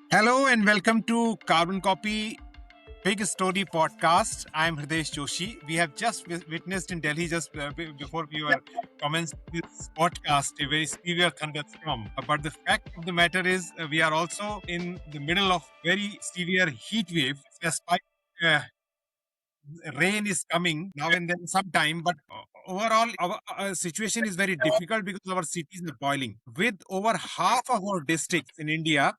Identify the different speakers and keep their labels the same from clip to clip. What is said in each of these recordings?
Speaker 1: Hello and welcome to Carbon Copy Big Story Podcast. I'm Hridesh Joshi. We have just witnessed in Delhi just before we were commencing this podcast a very severe thunderstorm. But the fact of the matter is, we are also in the middle of very severe heat wave. Despite uh, rain is coming now and then sometime, but overall our situation is very difficult because our cities are boiling. With over half of our districts in India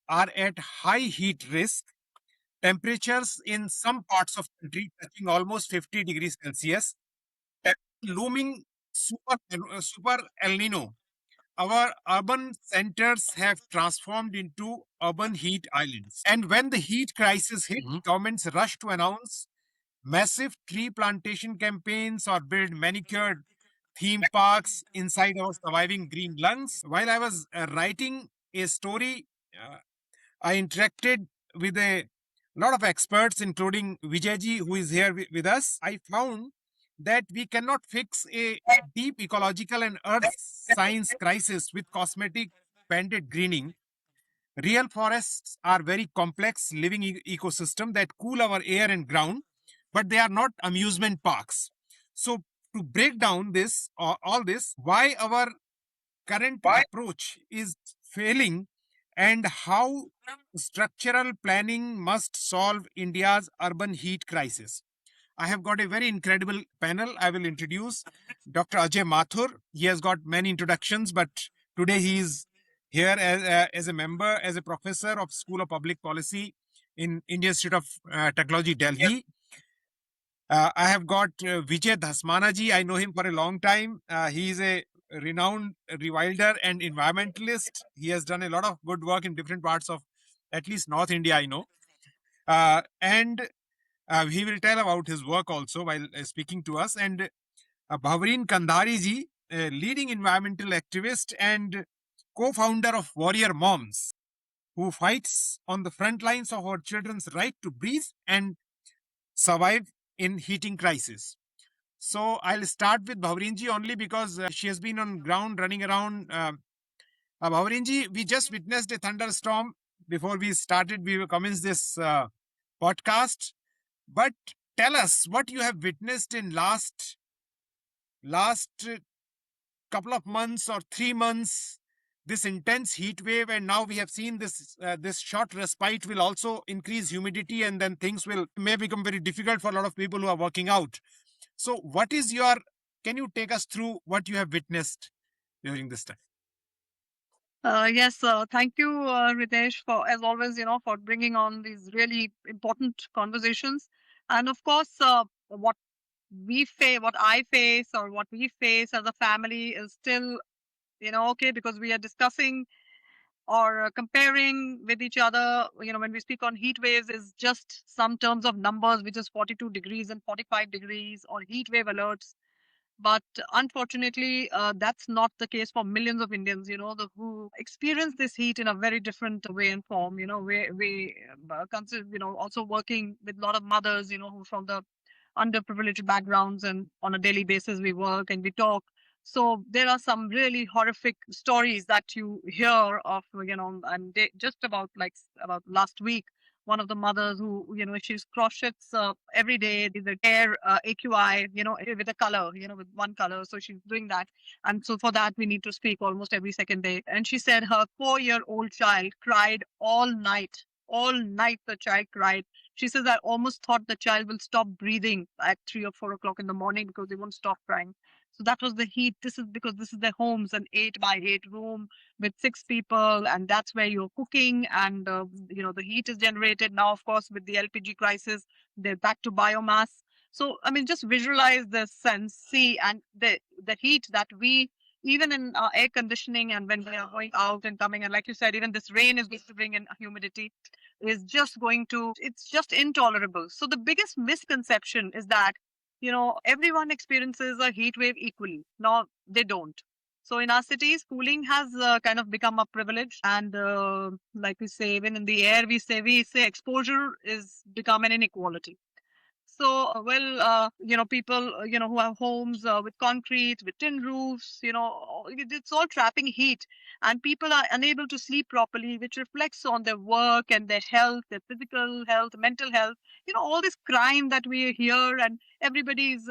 Speaker 1: are at high heat risk. Temperatures in some parts of the country touching almost 50 degrees Celsius, looming super El Nino. Our urban centers have transformed into urban heat islands. And when the heat crisis hit, governments rushed to announce massive tree plantation campaigns or build manicured theme parks inside our surviving green lungs. While I was writing a story, I interacted with a lot of experts, including Vijay, who is here with us. I found that we cannot fix a deep ecological and earth science crisis with cosmetic banded greening. Real forests are very complex living ecosystem that cool our air and ground, but they are not amusement parks. So to break down this all this, why our current approach is failing and how structural planning must solve India's urban heat crisis. I have got a very incredible panel. I will introduce Dr. Ajay Mathur. He has got many introductions, but today he is here as a member, as a professor of School of Public Policy in Indian Institute of Technology, Delhi. I have got Vijay Dhasmana ji. I know him for a long time. He is a renowned rewilder and environmentalist. He has done a lot of good work in different parts of at least North India, I know. And he will tell about his work also while speaking to us. And Bhavreen Kandhari ji, a leading environmental activist and co-founder of Warrior Moms, who fights on the front lines of our children's right to breathe and survive in heating crisis. So I'll start with Bhavreen ji only because she has been on ground running around. Bhavreen ji, we just witnessed a thunderstorm before we started. We will commence this podcast. But tell us what you have witnessed in last couple of months or 3 months. This intense heat wave, and now we have seen this short respite will also increase humidity, and then things will may become very difficult for a lot of people who are working out. So, what is your? Can you take us through what you have witnessed during this time?
Speaker 2: Yes, thank you, Ritesh, for as always, for bringing on these really important conversations. And of course, what I face, or what we face as a family is still, okay, because we are discussing or comparing with each other. When we speak on heat waves, is just some terms of numbers, which is 42 degrees and 45 degrees, or heat wave alerts. But unfortunately, that's not the case for millions of Indians, who experience this heat in a very different way and form. We consider, also working with a lot of mothers, who from the underprivileged backgrounds, and on a daily basis we work and we talk. So there are some really horrific stories that you hear of, and just about about last week, one of the mothers who, she's crochets every day, the air AQI, with a color, with one color. So she's doing that. And so for that, we need to speak almost every second day. And she said her 4-year-old child cried all night. All night, the child cried. She says, I almost thought the child will stop breathing at 3 or 4 o'clock in the morning because they won't stop crying. So that was the heat. This is because this is their homes, an 8 by 8 room with 6 people, and that's where you're cooking, and the heat is generated now. Of course, with the LPG crisis, they're back to biomass. So I mean, just visualize this and see, and the heat that we, even in air conditioning, and when we are going out and coming, and like you said, even this rain is going to bring in humidity, is just going to, it's just intolerable. So the biggest misconception is that, everyone experiences a heat wave equally. No, they don't. So in our cities, cooling has kind of become a privilege, and like we say, even in the air, we say exposure is become an inequality. People, who have homes with concrete, with tin roofs, it's all trapping heat, and people are unable to sleep properly, which reflects on their work and their health, their physical health, mental health. All this crime that we hear, and everybody's,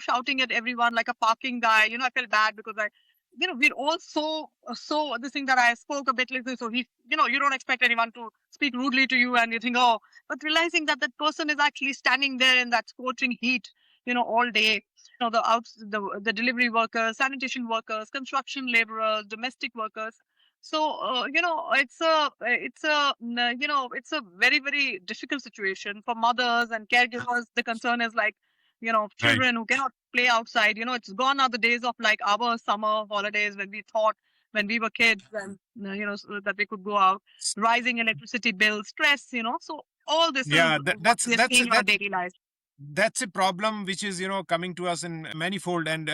Speaker 2: shouting at everyone like a parking guy. I felt bad because we're all so this thing that I spoke a bit like this. So you don't expect anyone to speak rudely to you, and you think, oh, but realizing that that person is actually standing there in that scorching heat, all day. The delivery workers, sanitation workers, construction laborers, domestic workers. So it's a very, very difficult situation for mothers and caregivers. The concern is like,
Speaker 1: Right.
Speaker 2: children who cannot play outside. It's gone are the days of like our summer holidays when we thought when we were kids, and so that we could go out. Rising electricity bills, stress. So all this is
Speaker 1: Yeah,
Speaker 2: what we are seeing in our daily lives.
Speaker 1: that's a problem which is coming to us in manifold and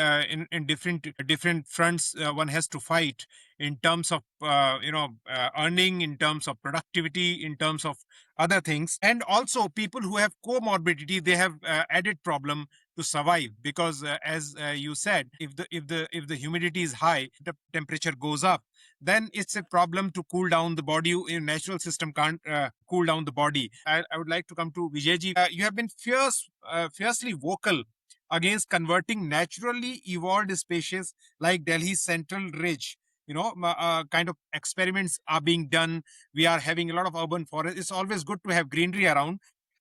Speaker 1: in different fronts. One has to fight in terms of earning, in terms of productivity, in terms of other things, and also people who have comorbidity, they have added problem to survive, because as you said, if the humidity is high, the temperature goes up, then it's a problem to cool down the body. In natural system can't cool down the body. I would like to come to Vijayji. You have been fiercely vocal against converting naturally evolved species like Delhi's Central Ridge. Kind of experiments are being done. We are having a lot of urban forest. It's always good to have greenery around,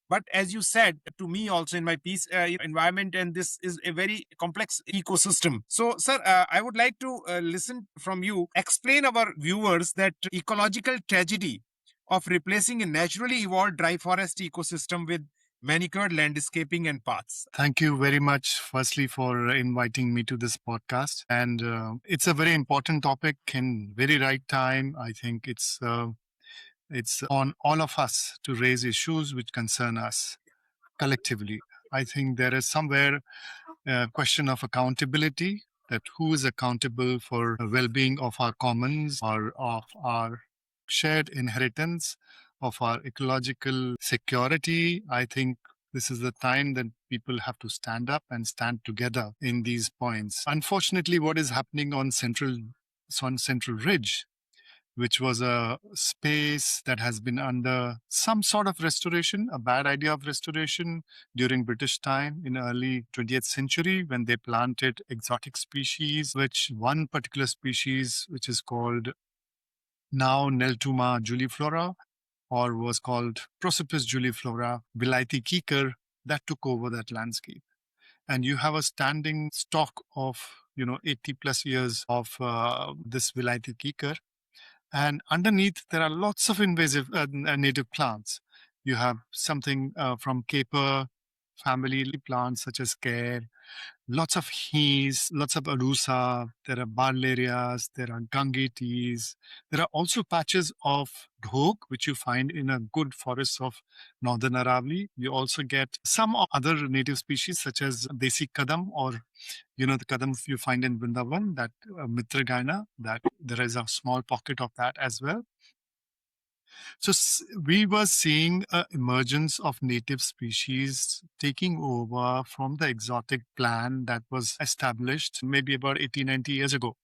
Speaker 1: but as you said to me also in my piece, environment and this is a very complex ecosystem. So sir, I would like to listen from you. Explain our viewers that ecological tragedy of replacing a naturally evolved dry forest ecosystem with manicured landscaping and paths. Thank you very much, firstly, for inviting me to this podcast. And it's a very important topic in very right time. I think it's on all of us to raise issues which concern us collectively. I think there is somewhere a question of accountability, that who is accountable for the well-being of our commons or of our shared inheritance, of our ecological security. I think this is the time that people have to stand up and stand together in these points. Unfortunately, what is happening on Central Ridge, which was a space that has been under some sort of restoration, a bad idea of restoration during British time in early 20th century, when they planted exotic species, which one particular species, which is called now Neltuma juliflora, or was called Prosopis juliflora, Vilaiti kikar, that took over that landscape. And you have a standing stock of 80 plus years of this Vilaiti kikar, and underneath, there are lots of invasive native plants. You have something from caper family plants such as care, lots of hees, lots of arusa, there are barlerias, there are gangetes. There are also patches of dhok, which you find in a good forests of northern Aravali. You also get some other native species such as desi kadam, or the kadam you find in Vrindavan, that Mitragaina, that there is a small pocket of that as well. So we were seeing an emergence of native species taking over from the exotic plan that was established maybe about 80, 90 years ago.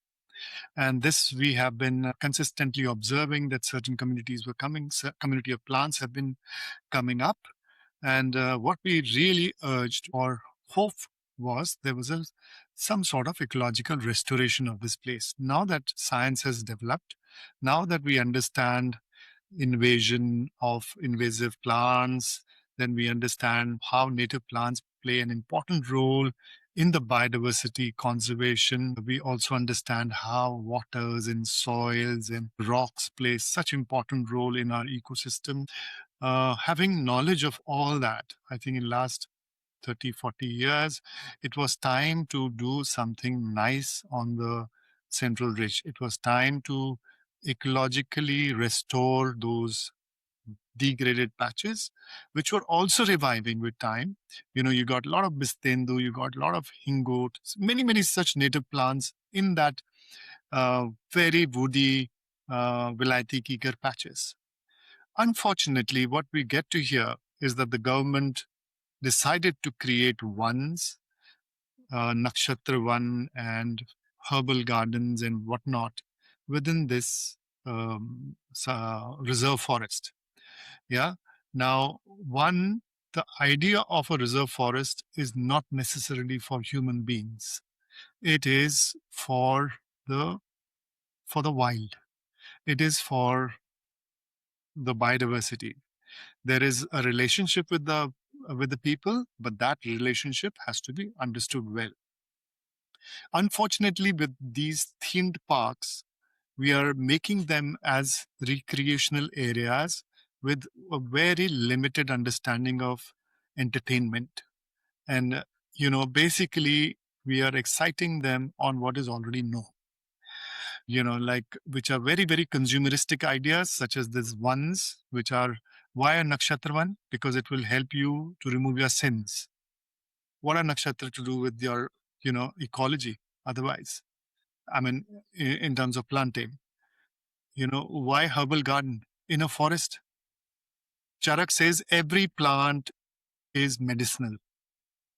Speaker 1: And this we have been consistently observing, that certain communities were coming, community of plants have been coming up. And what we really urged or hoped was there was some sort of ecological restoration of this place. Now that science has developed, now that we understand invasion of invasive plants, then we understand how native plants play an important role in the biodiversity conservation. We also understand how waters and soils and rocks play such important role in our ecosystem. Having knowledge of all that, I think in last 30, 40 years, it was time to do something nice on the Central Ridge. It was time to ecologically restore those degraded patches, which were also reviving with time. You got a lot of bistendu, you got a lot of hingot, many, many such native plants in that very woody Vilaiti kikar patches. Unfortunately, what we get to hear is that the government
Speaker 3: decided to create ones, Nakshatra One and herbal gardens and whatnot within this reserve forest. Yeah. Now, one, the idea of a reserve forest is not necessarily for human beings. It is the for the wild. It is for the biodiversity. There is a relationship with the people, but that relationship has to be understood well. Unfortunately, with these themed parks, we are making them as recreational areas with a very limited understanding of entertainment. And, basically, we are exciting them on what is already known, like which are very, very consumeristic ideas, such as these ones, which are why a nakshatra one? Because it will help you to remove your sins. What are nakshatra to do with your, ecology otherwise? I mean, in terms of planting. Why herbal garden in a forest? Charak says every plant is medicinal.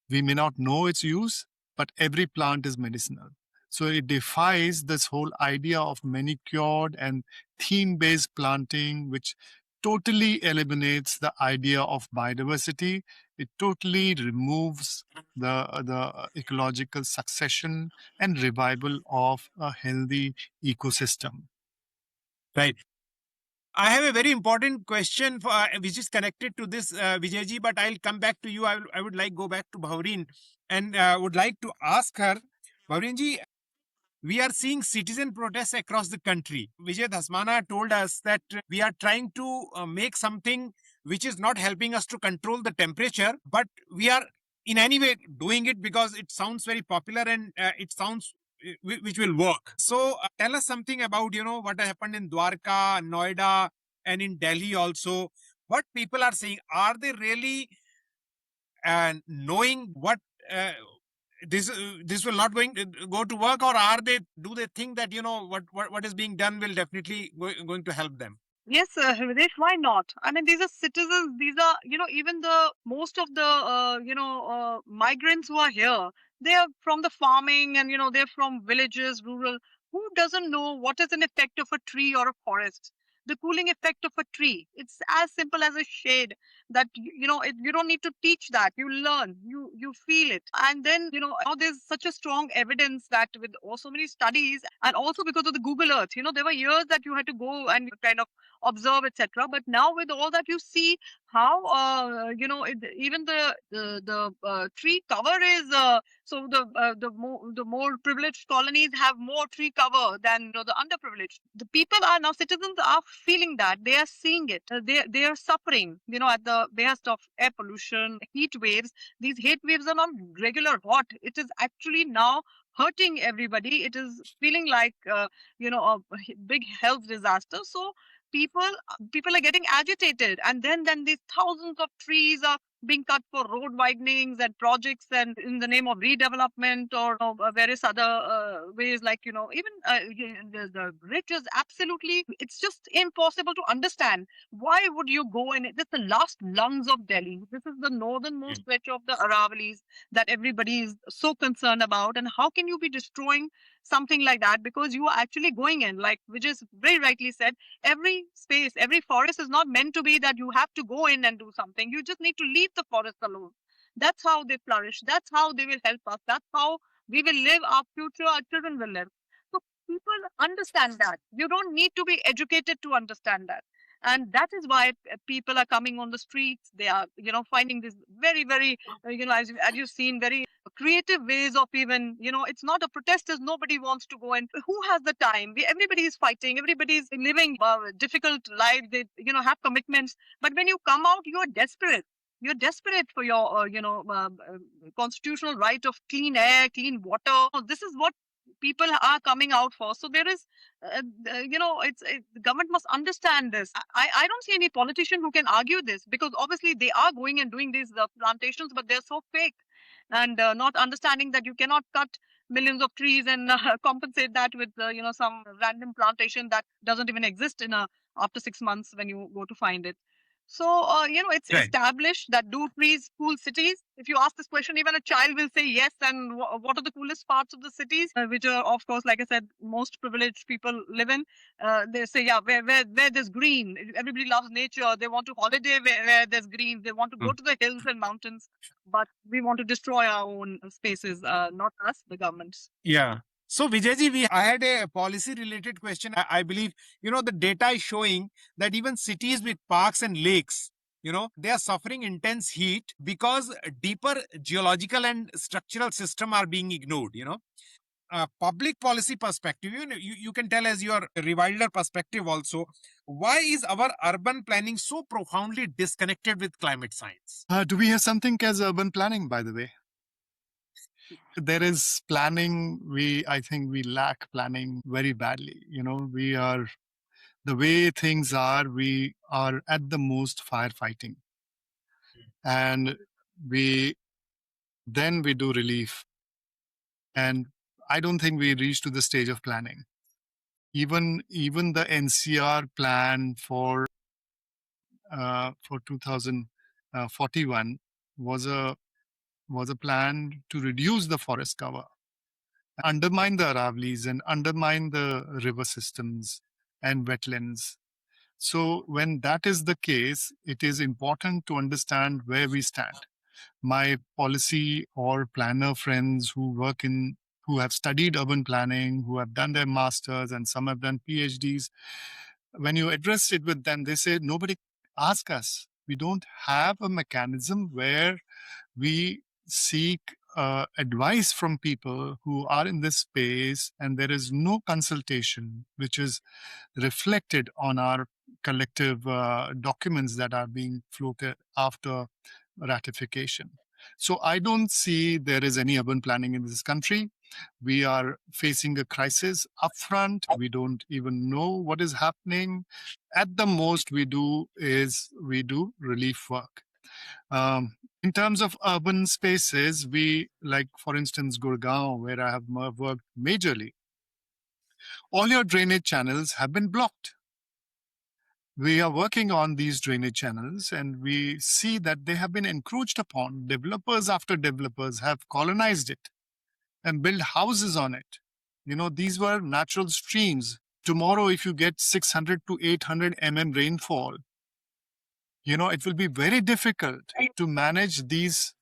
Speaker 3: We may not know its use, but every plant is medicinal. So it defies this whole idea of manicured and theme based planting, which totally eliminates the idea of biodiversity. It totally removes the ecological succession and revival of a healthy ecosystem.
Speaker 1: Right. I have a very important question for, which is connected to this, Vijayji, but I'll come back to you. I would like go back to Bhavreen and would like to ask her, Bhavreenji, we are seeing citizen protests across the country. Vijay Dhasmana told us that we are trying to make something which is not helping us to control the temperature, but we are in any way doing it because it sounds very popular and it sounds which will work. So tell us something about what happened in Dwarka, Noida, and in Delhi also. What people are saying, are they really knowing what this will not going go to work, or are they do they think that what is being done will definitely going to help them?
Speaker 2: Yes, Hridesh, why not? I mean, these are citizens. These are, even the most of the, migrants who are here, they are from the farming and, they're from villages, rural. Who doesn't know what is an effect of a tree or a forest? The cooling effect of a tree. It's as simple as a shade that, you don't need to teach that. You learn, you feel it. And then, now there's such a strong evidence that with also many studies and also because of the Google Earth, there were years that you had to go and kind of observe, etc. But now with all that, you see how even the tree cover is so the more privileged colonies have more tree cover than the underprivileged. The people are now citizens are feeling that, they are seeing it, they are suffering at the behest of air pollution, heat waves. These heat waves are not regular hot, it is actually now hurting everybody. It is feeling like a big health disaster. So people are getting agitated, and then these thousands of trees are being cut for road widenings and projects and in the name of redevelopment or various other ways, like even the rich is absolutely, it's just impossible to understand. Why would you go in it? This is the last lungs of Delhi, this is the northernmost stretch of the Aravallis that everybody is so concerned about, and how can you be destroying something like that because you are actually going in, like Vijay very rightly said, every space, every forest is not meant to be that you have to go in and do something. You just need to leave the forest alone. That's how they flourish. That's how they will help us. That's how we will live our future, our children will live. So people understand that. You don't need to be educated to understand that. And that is why people are coming on the streets. They are, finding this very, very, as you've seen, very creative ways of even, it's not a protest as nobody wants to go, and who has the time? Everybody is fighting, everybody is living difficult life, they have commitments, but when you come out, you're desperate for your constitutional right of clean air, clean water. This is what people are coming out for. So there is the government must understand this. I don't see any politician who can argue this, because obviously they are going and doing these plantations, but they're so fake, and not understanding that you cannot cut millions of trees and compensate that with some random plantation that doesn't even exist in a after 6 months when you go to find it. So, it's
Speaker 1: Right.
Speaker 2: established that do trees cool cities? If you ask this question, even a child will say yes. And what are the coolest parts of the cities, which are, of course, like I said, most privileged people live in? They say, yeah, where there's green. Everybody loves nature. They want to holiday where there's green. They want to go
Speaker 1: Mm.
Speaker 2: to the hills and mountains. But we want to destroy our own spaces, not us, the governments.
Speaker 1: Yeah. So Vijayji, I had a policy related question. I believe, the data is showing that even cities with parks and lakes, they are suffering intense heat because deeper geological and structural system are being ignored, public policy perspective, you can tell as your rewider perspective also, why is our urban planning so profoundly disconnected with climate science?
Speaker 3: Do we have something as urban planning, by the way? There is planning. I think we lack planning very badly. The way things are, we are at the most firefighting. And we we do relief. And I don't think we reach to the stage of planning. Even the NCR plan for 2041 was a plan to reduce the forest cover, undermine the Aravallis and undermine the river systems and wetlands. So when that is the case, it is important to understand where we stand. My policy or planner friends who have studied urban planning, who have done their masters and some have done PhDs, when you address it with them, they say, nobody ask us. We don't have a mechanism where we seek advice from people who are in this space, and there is no consultation which is reflected on our collective documents that are being floated after ratification. So I don't see there is any urban planning in this country. We are facing a crisis upfront. We don't even know what is happening. At the most we do relief work. In terms of urban spaces, for instance, Gurgaon, where I have worked majorly, all your drainage channels have been blocked. We are working on these drainage channels and we see that they have been encroached upon. Developers after developers have colonized it and built houses on it. These were natural streams. Tomorrow, if you get 600 to 800 rainfall, it will be very difficult to manage these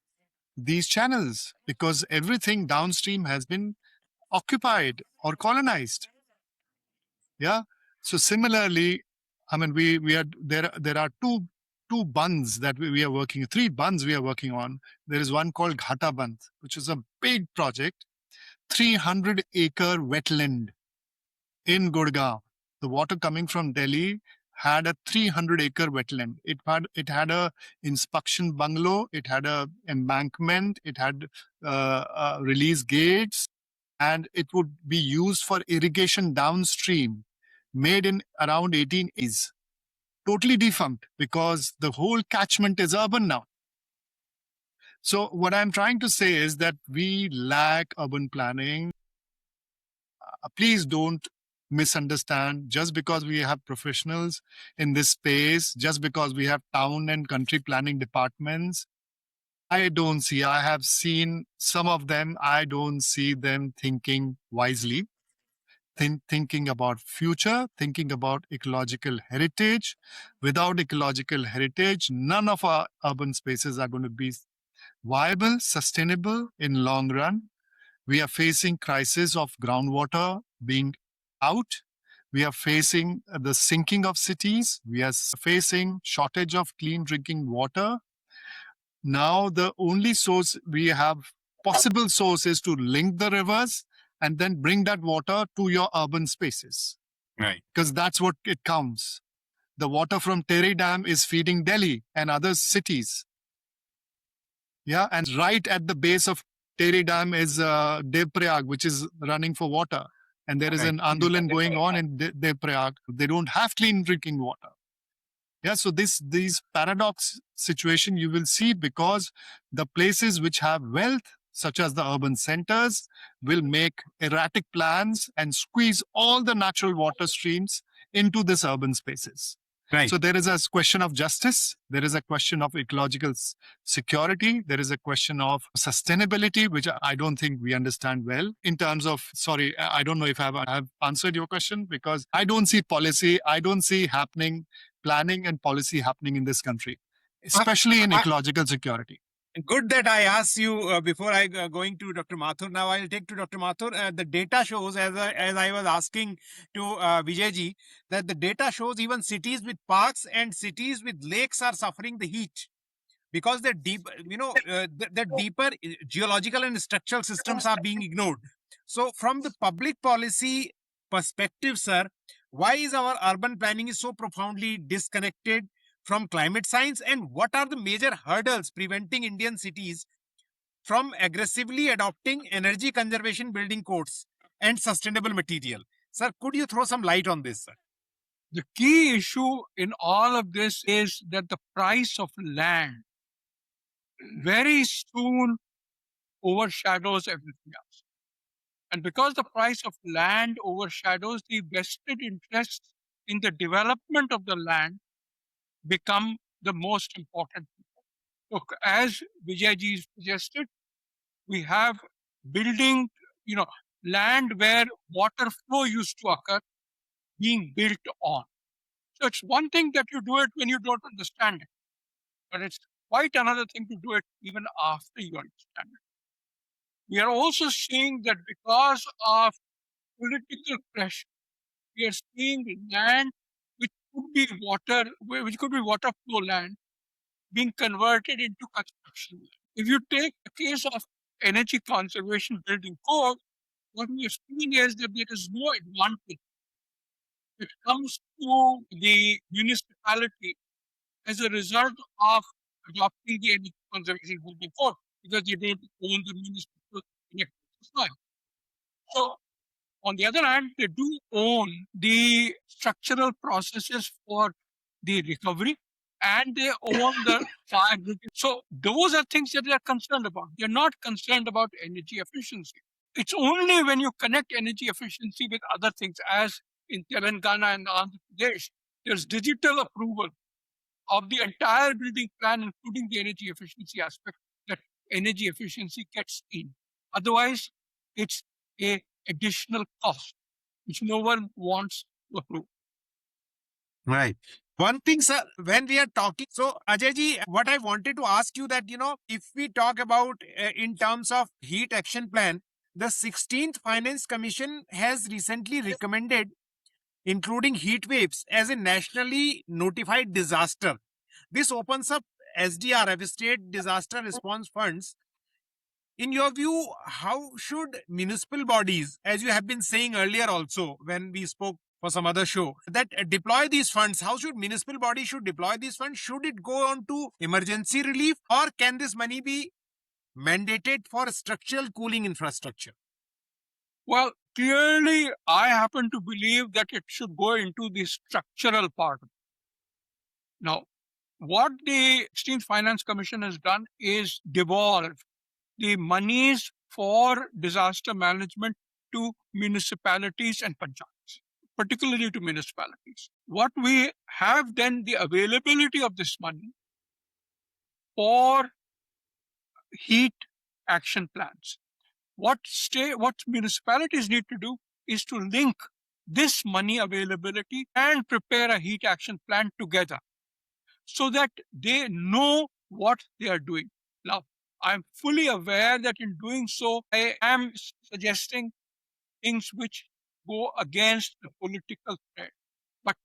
Speaker 3: channels because everything downstream has been occupied or colonized. Yeah. So similarly, I mean, we are there are two bunds that we are working, three bunds we are working on. There is one called Ghata Band, which is a big project, 300-acre wetland in Gurgaon. The water coming from Delhi had a 300-acre wetland. It had a inspection bungalow, it had a embankment, it had release gates, and it would be used for irrigation downstream, made in around 1880s. Totally defunct because the whole catchment is urban now. So what I'm trying to say is that we lack urban planning. Please don't misunderstand. Just because we have professionals in this space, just because we have town and country planning departments, I have seen some of them, I don't see them thinking wisely, thinking about future, thinking about ecological heritage. Without ecological heritage, none of our urban spaces are going to be viable, sustainable in long run. We are facing crisis of groundwater being out. We are facing the sinking of cities. We are facing shortage of clean drinking water. Now the only source we have, possible source, is to link the rivers and then bring that water to your urban spaces.
Speaker 1: Right.
Speaker 3: Because that's what it counts. The water from Tehri Dam is feeding Delhi and other cities. Yeah, and right at the base of Tehri Dam is Devprayag, which is running for water. And there is an Andolan going on in Devprayag. They don't have clean drinking water. Yeah, so these paradox situation you will see because the places which have wealth, such as the urban centers, will make erratic plans and squeeze all the natural water streams into these urban spaces.
Speaker 1: Right.
Speaker 3: So there is a question of justice, there is a question of ecological security, there is a question of sustainability, which I don't think we understand well in terms of, sorry, I don't know if I've answered your question, because I don't see policy, I don't see planning and policy happening in this country, especially in ecological security.
Speaker 1: Good that I asked you before I going to Dr. Mathur. Now I'll take to Dr. Mathur. The data shows, as I was asking to Vijay ji, that the data shows even cities with parks and cities with lakes are suffering the heat because the deep, the deeper geological and structural systems are being ignored. So, from the public policy perspective, sir, why is our urban planning is so profoundly disconnected from climate science, and what are the major hurdles preventing Indian cities from aggressively adopting energy conservation building codes and sustainable material? Sir, could you throw some light on this, sir?
Speaker 4: The key issue in all of this is that the price of land very soon overshadows everything else. And because the price of land overshadows, the vested interests in the development of the land become the most important. Look, as Vijayji suggested, we have building, land where water flow used to occur being built on. So it's one thing that you do it when you don't understand it, but it's quite another thing to do it even after you understand it. We are also seeing that because of political pressure, we are seeing land which could be water flow land being converted into construction land. If you take the case of energy conservation building code, what we are seeing is that there is no advantage that comes to the municipality as a result of adopting the energy conservation building code, because they don't own the municipal electric supply. So, on the other hand, they do own the structural processes for the recovery, and they own the fire grid. So those are things that they are concerned about. They're not concerned about energy efficiency. It's only when you connect energy efficiency with other things, as in Telangana and Andhra Pradesh, there's digital approval of the entire building plan, including the energy efficiency aspect, that energy efficiency gets in. Otherwise, it's a additional cost, which no one wants to approve.
Speaker 1: Right. One thing, sir, when we are talking, so Ajayji, what I wanted to ask you that, if we talk about in terms of heat action plan, the 16th Finance Commission has recently recommended including heat waves as a nationally notified disaster. This opens up SDR, State Disaster Response Funds. In your view, how should municipal bodies, as you have been saying earlier also when we spoke for some other show, that deploy these funds? How should municipal bodies should deploy these funds? Should it go on to emergency relief, or can this money be mandated for structural cooling infrastructure?
Speaker 4: Well, clearly, I happen to believe that it should go into the structural part. Now, what the 16th Finance Commission has done is devolve the monies for disaster management to municipalities and panchayats, particularly to municipalities. What we have then the availability of this money for heat action plans. What municipalities need to do is to link this money availability and prepare a heat action plan together so that they know what they are doing. Now, I'm fully aware that in doing so, I am suggesting things which go against the political thread. But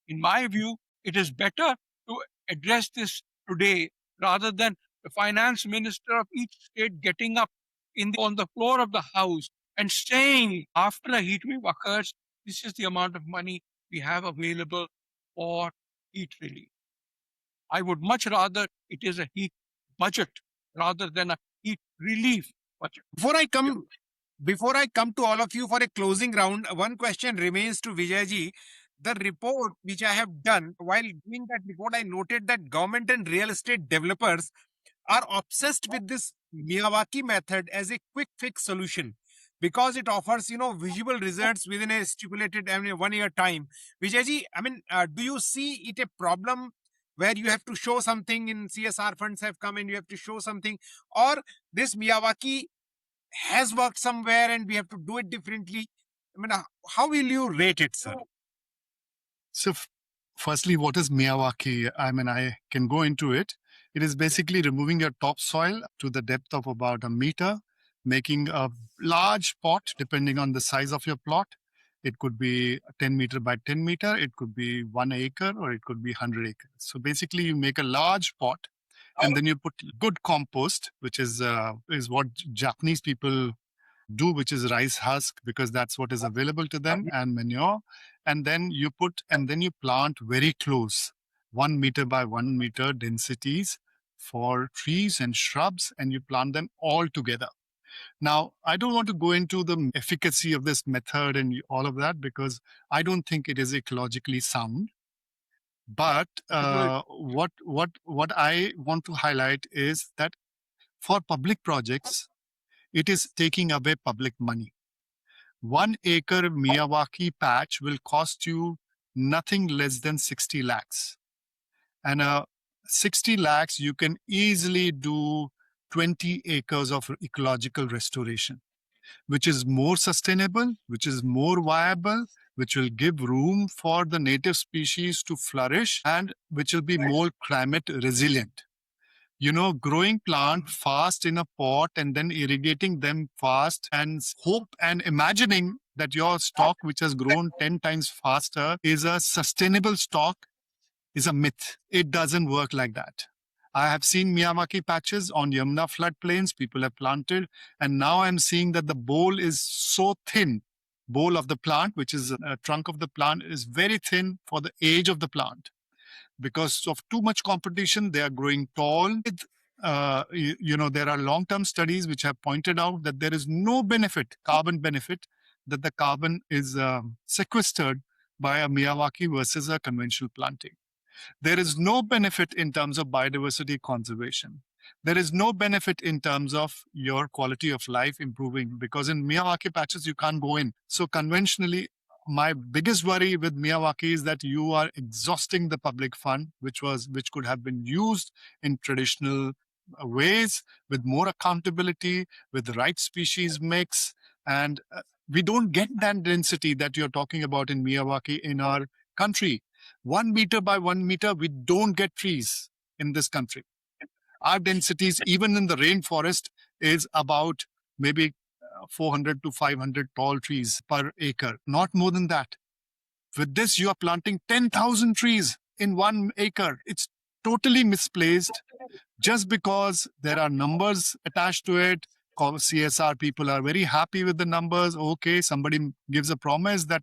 Speaker 4: in my view, it is better to address this today rather than the finance minister of each state getting up on the floor of the house and saying after a heat wave occurs, this is the amount of money we have available for heat relief. I would much rather it is a heat budget rather than a heat relief budget.
Speaker 1: Before I come to all of you for a closing round, one question remains to Vijayji. The report which I have done, while doing that report, I noted that government and real estate developers are obsessed with this Miyawaki method as a quick fix solution. because it offers, visible results within a stipulated 1 year time. Vijayji, do you see it a problem where you have to show something in CSR funds have come and you have to show something, or this Miyawaki has worked somewhere and we have to do it differently? How will you rate it, sir?
Speaker 3: So, firstly, what is Miyawaki? I can go into it. It is basically removing your topsoil to the depth of about a meter, making a large pot depending on the size of your plot. It could be 10 meter by 10 meter, it could be 1 acre, or it could be 100 acres. So basically, you make a large pot and then you put good compost, which is what Japanese people do, which is rice husk, because that's what is available to them, and manure. And then you plant very close, 1 meter by 1 meter densities for trees and shrubs, and you plant them all together. Now, I don't want to go into the efficacy of this method and all of that, because I don't think it is ecologically sound. But what I want to highlight is that for public projects, it is taking away public money. 1 acre Miyawaki patch will cost you nothing less than 60 lakhs. And 60 lakhs, you can easily do 20 acres of ecological restoration, which is more sustainable, which is more viable, which will give room for the native species to flourish, and which will be more climate resilient. Growing plant fast in a pot and then irrigating them fast and hope and imagining that your stock, which has grown 10 times faster, is a sustainable stock, is a myth. It doesn't work like that. I have seen Miyawaki patches on Yamuna floodplains, people have planted, and now I'm seeing that the bole is so thin. Bole of the plant, which is a trunk of the plant, is very thin for the age of the plant. Because of too much competition, they are growing tall. There are long-term studies which have pointed out that there is no carbon benefit, that the carbon is sequestered by a Miyawaki versus a conventional planting. There is no benefit in terms of biodiversity conservation. There is no benefit in terms of your quality of life improving, because in Miyawaki patches, you can't go in. So conventionally, my biggest worry with Miyawaki is that you are exhausting the public fund, which could have been used in traditional ways, with more accountability, with the right species mix. And we don't get that density that you're talking about in Miyawaki in our country. 1 meter by 1 meter, we don't get trees in this country. Our densities, even in the rainforest, is about maybe 400 to 500 tall trees per acre, not more than that. With this, you are planting 10,000 trees in 1 acre. It's totally misplaced just because there are numbers attached to it. CSR people are very happy with the numbers. Okay, somebody gives a promise that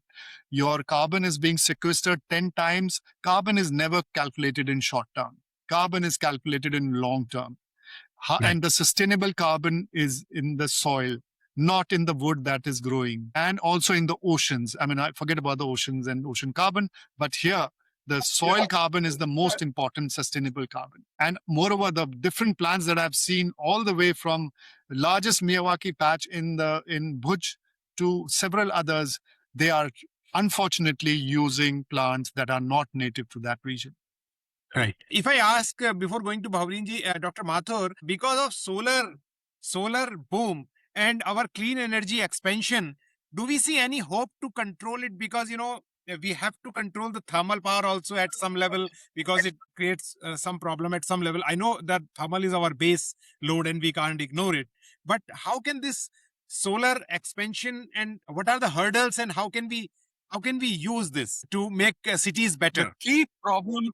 Speaker 3: your carbon is being sequestered 10 times. Carbon is never calculated in short term. Carbon is calculated in long term. And the sustainable carbon is in the soil, not in the wood that is growing, and also in the oceans. I forget about the oceans and ocean carbon, but here, the soil carbon is the most important sustainable carbon. And moreover, the different plants that I've seen, all the way from the largest Miyawaki patch in Bhuj to several others, they are unfortunately using plants that are not native to that region.
Speaker 1: Right. If I ask before going to Bhavreenji, Dr. Mathur, because of solar boom and our clean energy expansion, do we see any hope to control it? Because we have to control the thermal power also at some level, because it creates some problem at some level. I know that thermal is our base load and we can't ignore it. But how can this solar expansion, and what are the hurdles, and how can we use this to make cities better?
Speaker 4: The key problem,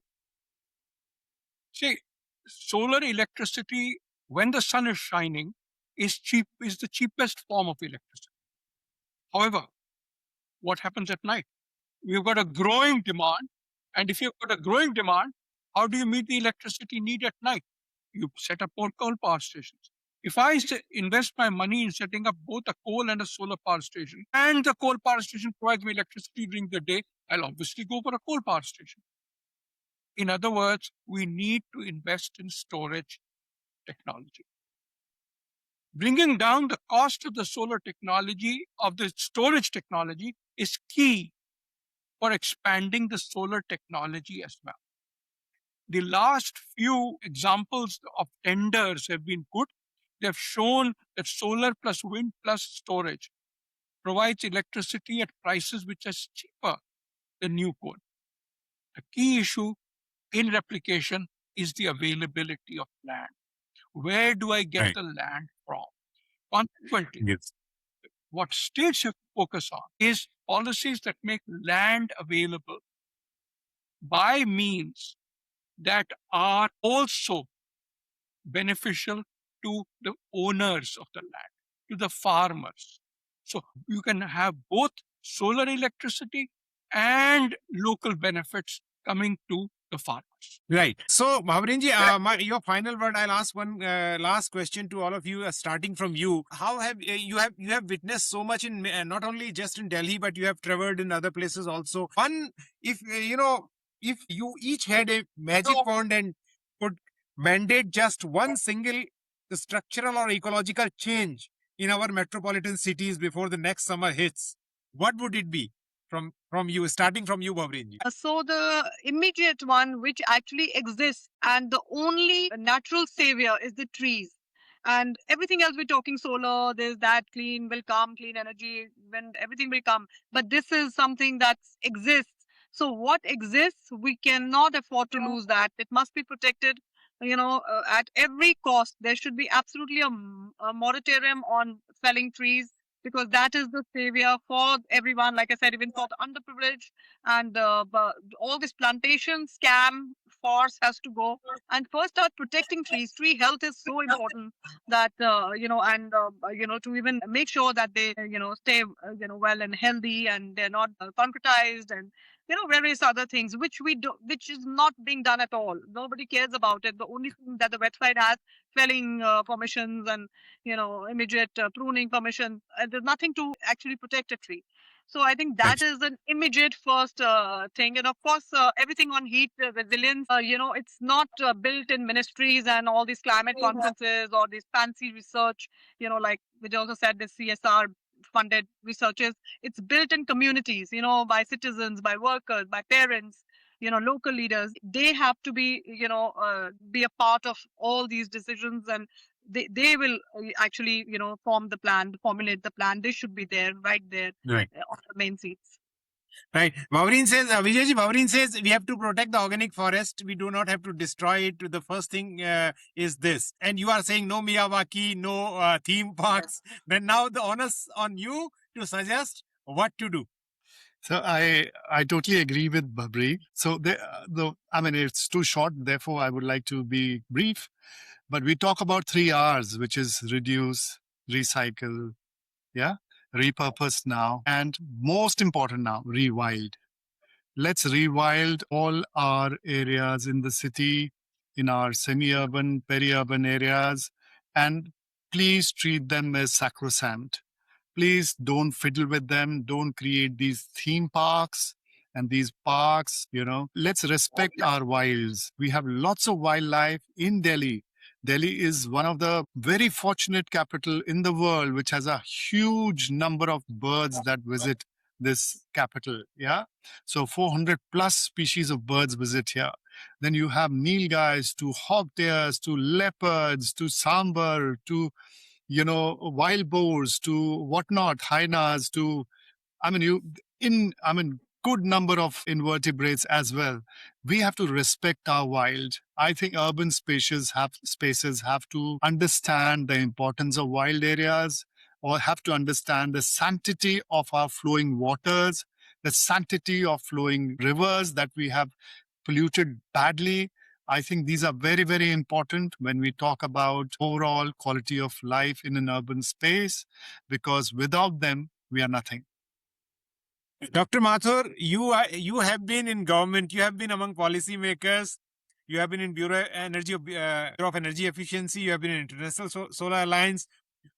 Speaker 4: see, solar electricity, when the sun is shining, is the cheapest form of electricity. However, what happens at night? We've got a growing demand. And if you've got a growing demand, how do you meet the electricity need at night? You set up more coal power stations. If I invest my money in setting up both a coal and a solar power station, and the coal power station provides me electricity during the day, I'll obviously go for a coal power station. In other words, we need to invest in storage technology. bringing down the cost of the solar technology, of the storage technology, is key for expanding the solar technology as well. The last few examples of tenders have been good. They have shown that solar plus wind plus storage provides electricity at prices which are cheaper than new coal. The key issue in replication is the availability of land. Where do I get
Speaker 1: Right.
Speaker 4: the land from? Consequently,
Speaker 1: Yes.
Speaker 4: what states have to focus on is policies that make land available by means that are also beneficial to the owners of the land, to the farmers. So you can have both solar electricity and local benefits coming to the farmers.
Speaker 1: Right. So, Bhavrinji, your final word. I'll ask one last question to all of you, starting from you. How have you have witnessed so much in not only just in Delhi, but you have traveled in other places also. One, if if you each had a magic wand and could mandate just one single structural or ecological change in our metropolitan cities before the next summer hits, what would it be? From you, starting from you, Bhavrinji.
Speaker 2: So the immediate one which actually exists and the only natural savior is the trees. And everything else we're talking solar, there's that clean will come, clean energy, when everything will come. But this is something that exists. So what exists, we cannot afford to lose that. It must be protected. At every cost, there should be absolutely a moratorium on felling trees because that is the savior for everyone. Like I said, even for the underprivileged, and all this plantation scam farce has to go and first start protecting trees. Tree health is so important that to even make sure that they stay well and healthy and they're not concretized and various other things which we do, which is not being done at all. Nobody cares about it. The only thing that the website has, felling permissions and immediate pruning permission. There's nothing to actually protect a tree. So I think that
Speaker 1: Right.
Speaker 2: is an immediate first thing. And of course, everything on heat resilience, it's not built in ministries and all these climate conferences or this fancy research, like which also said the CSR funded researches. It's built in communities, by citizens, by workers, by parents, local leaders. They have to be a part of all these decisions, and they will actually form the plan, formulate the plan. They should be there, right there
Speaker 1: Right.
Speaker 2: on the main seats.
Speaker 1: Right. Bhavreen says, Vijayji, Bhavreen says we have to protect the organic forest. We do not have to destroy it. The first thing is this. And you are saying no Miyawaki, no theme parks. Then now the onus on you to suggest what to do.
Speaker 3: So I totally agree with Babri. So I mean it's too short, therefore I would like to be brief. But we talk about 3 R's, which is reduce, recycle, yeah, repurpose now, and most important now, rewild. Let's rewild all our areas in the city, in our semi-urban, peri-urban areas, and please treat them as sacrosanct. Please don't fiddle with them. Don't create these theme parks and these parks. Let's respect our wilds. We have lots of wildlife in Delhi. Delhi is one of the very fortunate capital in the world, which has a huge number of birds that visit this capital. Yeah. So 400 plus species of birds visit here. Then you have nilgais to hogtails to leopards to sambar to wild boars to whatnot, hyenas to, good number of invertebrates as well. We have to respect our wild. I think urban spaces have to understand the importance of wild areas, or have to understand the sanctity of our flowing waters, the sanctity of flowing rivers that we have polluted badly. I think these are very, very important when we talk about overall quality of life in an urban space, because without them, we are nothing.
Speaker 1: Dr. Mathur, you have been in government. You have been among policymakers. You have been in Bureau of Energy Efficiency. You have been in International Solar Alliance.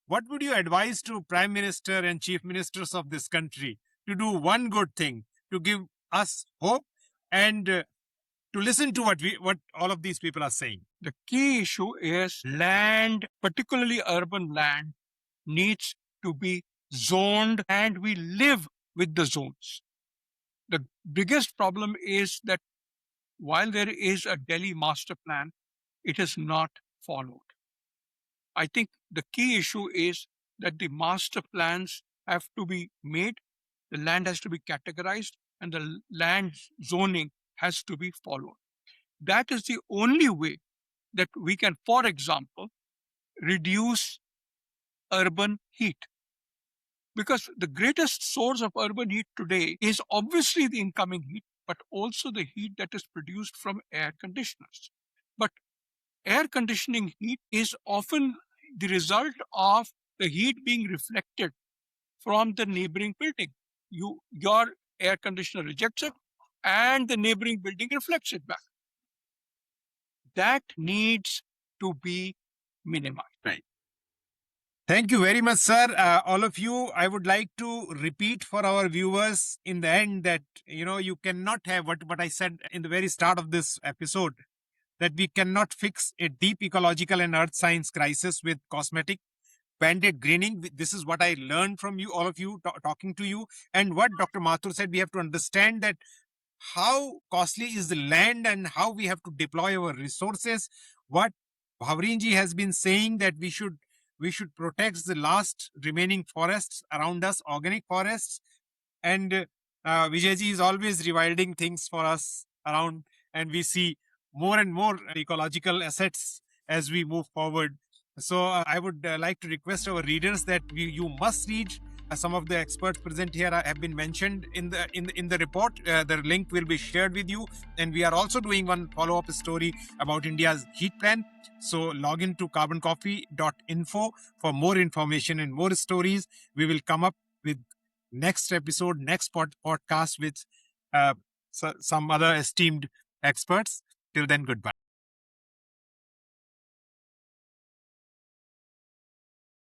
Speaker 1: What would you advise to Prime Minister and Chief Ministers of this country to do one good thing to give us hope and to listen to what all of these people are saying.
Speaker 4: The key issue is land, particularly urban land, needs to be zoned, and we live with the zones. The biggest problem is that while there is a Delhi master plan, it is not followed. I think the key issue is that the master plans have to be made, the land has to be categorized, and the land zoning has to be followed. That is the only way that we can, for example, reduce urban heat. Because the greatest source of urban heat today is obviously the incoming heat, but also the heat that is produced from air conditioners. But air conditioning heat is often the result of the heat being reflected from the neighboring building. Your air conditioner rejects it, and the neighboring building reflects it back. That needs to be minimized.
Speaker 1: Right. Thank you very much, sir. All of you, I would like to repeat for our viewers in the end that, you cannot have what I said in the very start of this episode, that we cannot fix a deep ecological and earth science crisis with cosmetic banded greening. This is what I learned from you, all of you, talking to you. And what Dr. Mathur said, we have to understand that how costly is the land and how we have to deploy our resources. What Bhavreen ji has been saying, that we should protect the last remaining forests around us, organic forests. And Vijay ji is always rewilding things for us around, and we see more and more ecological assets as we move forward. So I would like to request our readers that you must read. Some of the experts present here have been mentioned in the report. The link will be shared with you, and we are also doing one follow-up story about India's heat plan. So log into carboncoffee.info for more information and more stories. We will come up with next episode, next podcast with some other esteemed experts. Till then, goodbye.